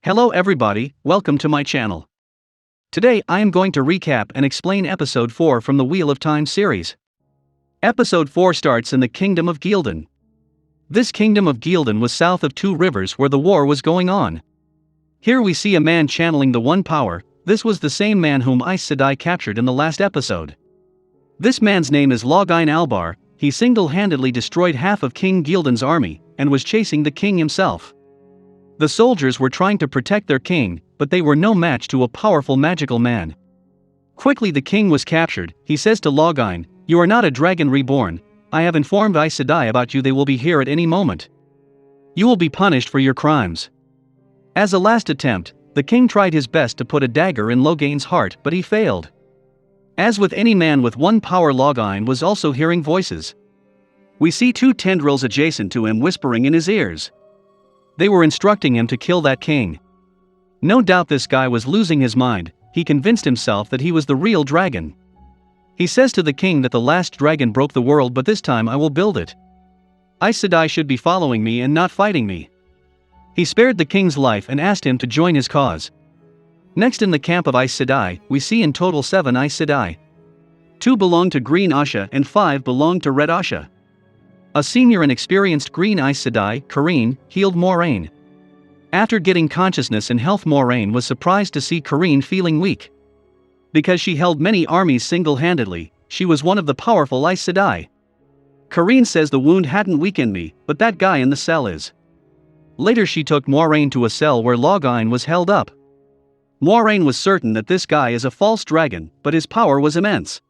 Hello everybody, welcome to my channel. Today I am going to recap and explain episode 4 from the Wheel of Time series. Episode 4 starts in the Kingdom of Ghealdan. This Kingdom of Ghealdan was south of two rivers where the war was going on. Here we see a man channeling the One Power. This was the same man whom Aes Sedai captured in the last episode. This man's name is Logain Albar. He single-handedly destroyed half of King Ghealdan's army, and was chasing the king himself. The soldiers were trying to protect their king, but they were no match to a powerful magical man. Quickly the king was captured. He says to Logain, "You are not a Dragon Reborn. I have informed Aes Sedai about you. They will be here at any moment. You will be punished for your crimes." As a last attempt, the king tried his best to put a dagger in Logain's heart, but he failed. As with any man with one power, Logain was also hearing voices. We see two tendrils adjacent to him whispering in his ears. They were instructing him to kill that king. No doubt this guy was losing his mind. He convinced himself that he was the real dragon. He says to the king that the last dragon broke the world, but this time I will build it. Aes Sedai should be following me and not fighting me. He spared the king's life and asked him to join his cause. Next, in the camp of Aes Sedai, we see in total 7 Aes Sedai. 2 belong to Green Ajah and 5 belong to Red Ajah. A senior and experienced Green Aes Sedai, Kerene, healed Moiraine. After getting consciousness and health, Moiraine was surprised to see Kerene feeling weak. Because she held many armies single-handedly, she was one of the powerful Aes Sedai. Kerene says the wound hadn't weakened me, but that guy in the cell is. Later she took Moiraine to a cell where Logain was held up. Moiraine was certain that this guy is a false dragon, but his power was immense.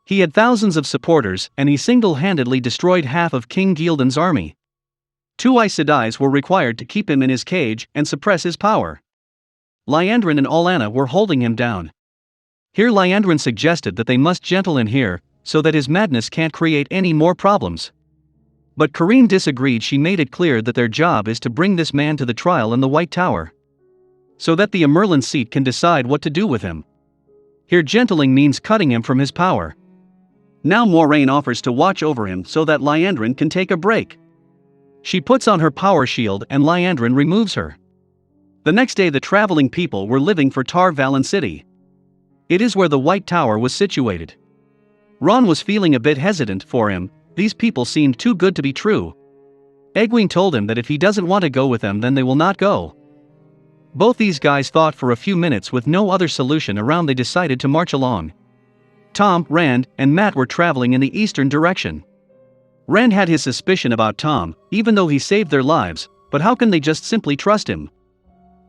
He had thousands of supporters, and he single-handedly destroyed half of King Ghealdan's army. 2 Aes Sedais were required to keep him in his cage and suppress his power. Liandrin and Alanna were holding him down. Here Liandrin suggested that they must gentle him here, so that his madness can't create any more problems. But Kerene disagreed. She made it clear that their job is to bring this man to the trial in the White Tower, so that the Merlin seat can decide what to do with him. Here gentling means cutting him from his power. Now Moiraine offers to watch over him so that Liandrin can take a break. She puts on her power shield and Liandrin removes her. The next day the traveling people were living for Tar Valon city. It is where the White Tower was situated. Ron was feeling a bit hesitant for him. These people seemed too good to be true. Egwene told him that if he doesn't want to go with them, then they will not go. Both these guys thought for a few minutes. With no other solution around, they decided to march along. Thom, Rand, and Mat were traveling in the eastern direction. Rand had his suspicion about Thom, even though he saved their lives, but how can they just simply trust him?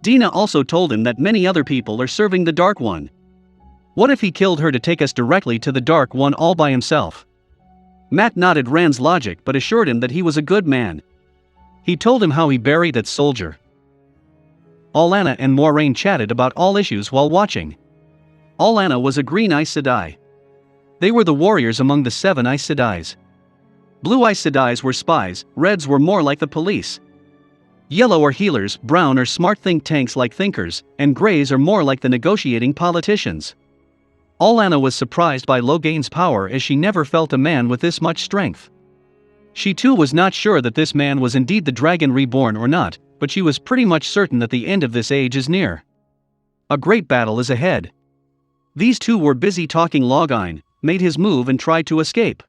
Dina also told him that many other people are serving the Dark One. What if he killed her to take us directly to the Dark One all by himself? Mat nodded Rand's logic but assured him that he was a good man. He told him how he buried that soldier. Alanna and Moiraine chatted about all issues while watching. Alanna was a Green Aes Sedai. They were the warriors among the 7 Aes Sedais. Blue Aes Sedais were spies, reds were more like the police. Yellow are healers, brown are smart think tanks like thinkers, and greys are more like the negotiating politicians. Alanna was surprised by Logain's power, as she never felt a man with this much strength. She too was not sure that this man was indeed the Dragon Reborn or not, but she was pretty much certain that the end of this age is near. A great battle is ahead. These two were busy talking. Logain made his move and tried to escape.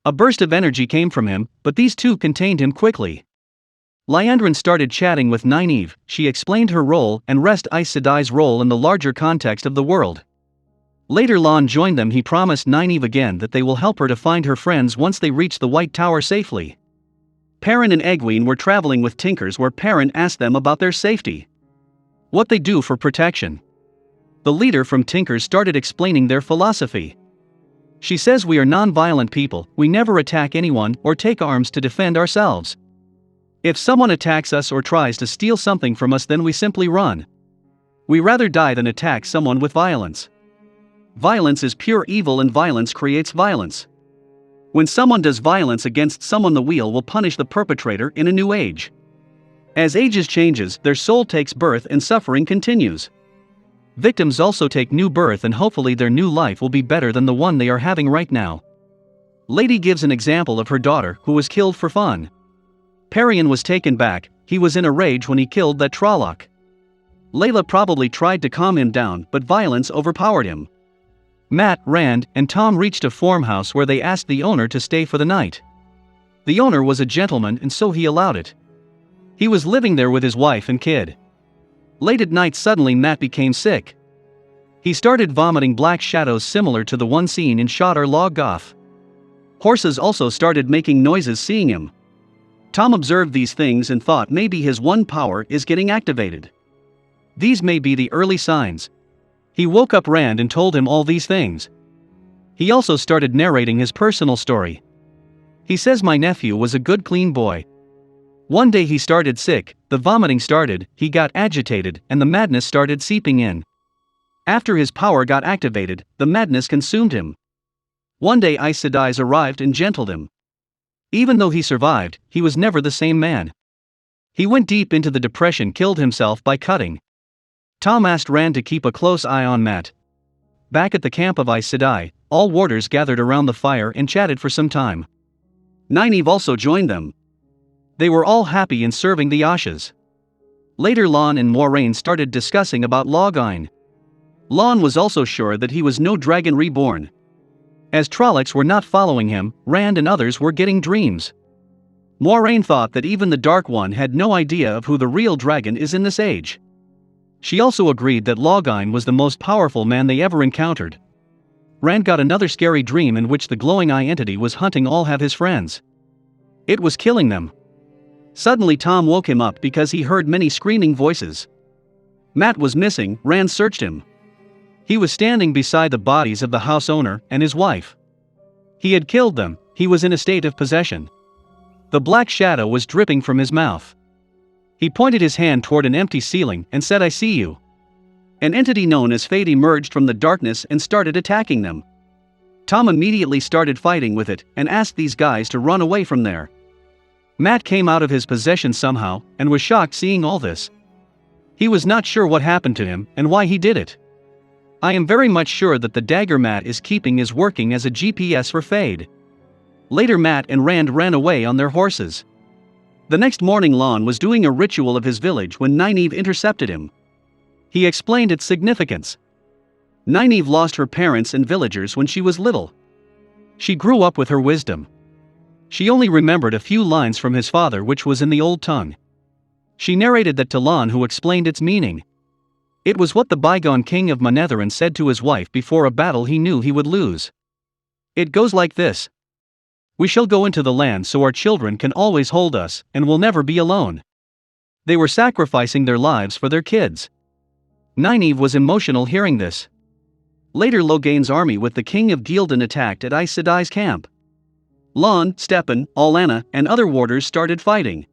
A burst of energy came from him, but these two contained him quickly. Liandrin started chatting with Nynaeve. She explained her role and rest Aes Sedai's role in the larger context of the world. Later Lon joined them. He promised Nynaeve again that they will help her to find her friends once they reach the White Tower safely. Perrin and Egwene were traveling with Tinkers, where Perrin asked them about their safety, what they do for protection. The leader from Tinkers started explaining their philosophy. She says, "We are non-violent people. We never attack anyone or take arms to defend ourselves. If someone attacks us or tries to steal something from us, then we simply run. We rather die than attack someone with violence. Violence is pure evil and violence creates violence. When someone does violence against someone, the wheel will punish the perpetrator in a new age. As ages changes, their soul takes birth and suffering continues. Victims also take new birth, and hopefully their new life will be better than the one they are having right now." Lady gives an example of her daughter who was killed for fun. Perrin was taken back. He was in a rage when he killed that Trolloc. Layla probably tried to calm him down, but violence overpowered him. Mat, Rand, and Thom reached a farmhouse where they asked the owner to stay for the night. The owner was a gentleman and so he allowed it. He was living there with his wife and kid. Late at night suddenly Mat became sick. He started vomiting black shadows similar to the one seen in Shadar Logoth. Horses also started making noises seeing him. Thom observed these things and thought maybe his one power is getting activated. These may be the early signs. He woke up Rand and told him all these things. He also started narrating his personal story. He says my nephew was a good clean boy. One day he started sick, the vomiting started, he got agitated, and the madness started seeping in. After his power got activated, the madness consumed him. One day Aes Sedai arrived and gentled him. Even though he survived, he was never the same man. He went deep into the depression, killed himself by cutting. Thom asked Rand to keep a close eye on Mat. Back at the camp of Aes Sedai, all warders gathered around the fire and chatted for some time. Nynaeve also joined them. They were all happy in serving the Ajahs. Later Logain and Moiraine started discussing about Logain. Logain was also sure that he was no Dragon Reborn. As Trollocs were not following him, Rand and others were getting dreams. Moiraine thought that even the Dark One had no idea of who the real dragon is in this age. She also agreed that Logain was the most powerful man they ever encountered. Rand got another scary dream in which the glowing eye entity was hunting all of his friends. It was killing them. Suddenly Thom woke him up because he heard many screaming voices. Mat was missing. Rand searched him. He was standing beside the bodies of the house owner and his wife. He had killed them. He was in a state of possession. The black shadow was dripping from his mouth. He pointed his hand toward an empty ceiling and said, "I see you." An entity known as Fade emerged from the darkness and started attacking them. Thom immediately started fighting with it and asked these guys to run away from there. Mat came out of his possession somehow and was shocked seeing all this. He was not sure what happened to him and why he did it. I am very much sure that the dagger Mat is keeping is working as a GPS for Fade. Later Mat and Rand ran away on their horses. The next morning Logain was doing a ritual of his village when Nynaeve intercepted him. He explained its significance. Nynaeve lost her parents and villagers when she was little. She grew up with her wisdom. She only remembered a few lines from his father which was in the old tongue. She narrated that to Logain, who explained its meaning. It was what the bygone king of Manetheren said to his wife before a battle he knew he would lose. It goes like this. We shall go into the land so our children can always hold us and will never be alone. They were sacrificing their lives for their kids. Nynaeve was emotional hearing this. Later Logain's army with the king of Gildan attacked at Aes Sedai's camp. Logain, Stepan, Alanna, and other warders started fighting.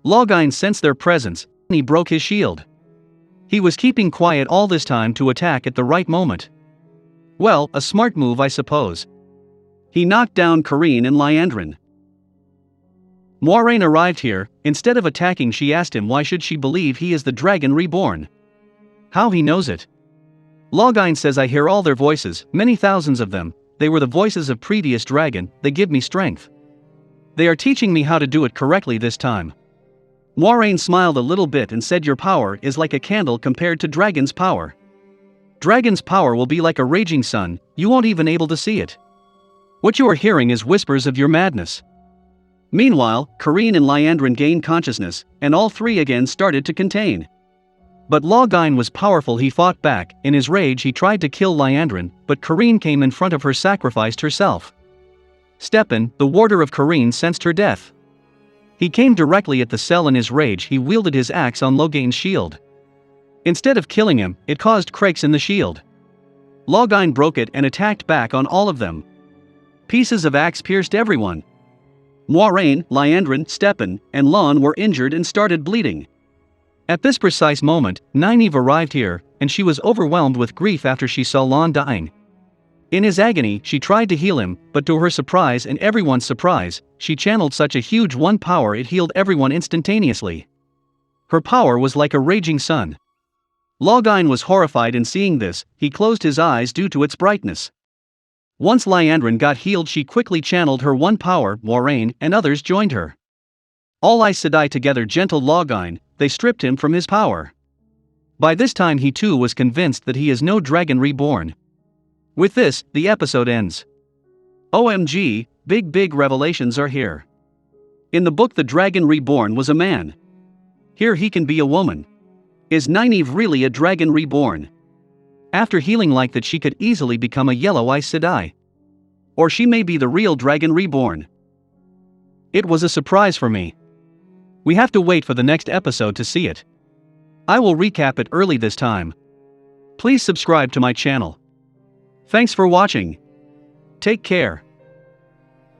Logain sensed their presence, and he broke his shield. He was keeping quiet all this time to attack at the right moment. Well, a smart move I suppose. He knocked down Kerene and Liandrin. Moiraine arrived here. Instead of attacking she asked him why should she believe he is the Dragon Reborn. How he knows it. Logain says I hear all their voices, many thousands of them. They were the voices of previous dragon, they give me strength. They are teaching me how to do it correctly this time. Moiraine smiled a little bit and said your power is like a candle compared to dragon's power. Dragon's power will be like a raging sun, you won't even able to see it. What you are hearing is whispers of your madness. Meanwhile, Kerene and Liandrin gained consciousness, and all three again started to contain. But Logain was powerful, he fought back. In his rage he tried to kill Liandrin, but Kerene came in front of her, sacrificed herself. Stepan, the warder of Kerene, sensed her death. He came directly at the cell. In his rage he wielded his axe on Logain's shield. Instead of killing him, it caused cracks in the shield. Logain broke it and attacked back on all of them. Pieces of axe pierced everyone. Moiraine, Liandrin, Stepan, and Logain were injured and started bleeding. At this precise moment, Nynaeve arrived here, and she was overwhelmed with grief after she saw Logain dying. In his agony, she tried to heal him, but to her surprise and everyone's surprise, she channeled such a huge one power it healed everyone instantaneously. Her power was like a raging sun. Logain was horrified in seeing this, he closed his eyes due to its brightness. Once Liandrin got healed she quickly channeled her one power, Moiraine and others joined her. All Aes Sedai together gentled Logain, they stripped him from his power. By this time he too was convinced that he is no Dragon Reborn. With this, the episode ends. OMG, big revelations are here. In the book the Dragon Reborn was a man. Here he can be a woman. Is Nynaeve really a Dragon Reborn? After healing like that she could easily become a yellow Aes Sedai. Or she may be the real Dragon Reborn. It was a surprise for me. We have to wait for the next episode to see it. I will recap it early this time. Please subscribe to my channel. Thanks for watching. Take care.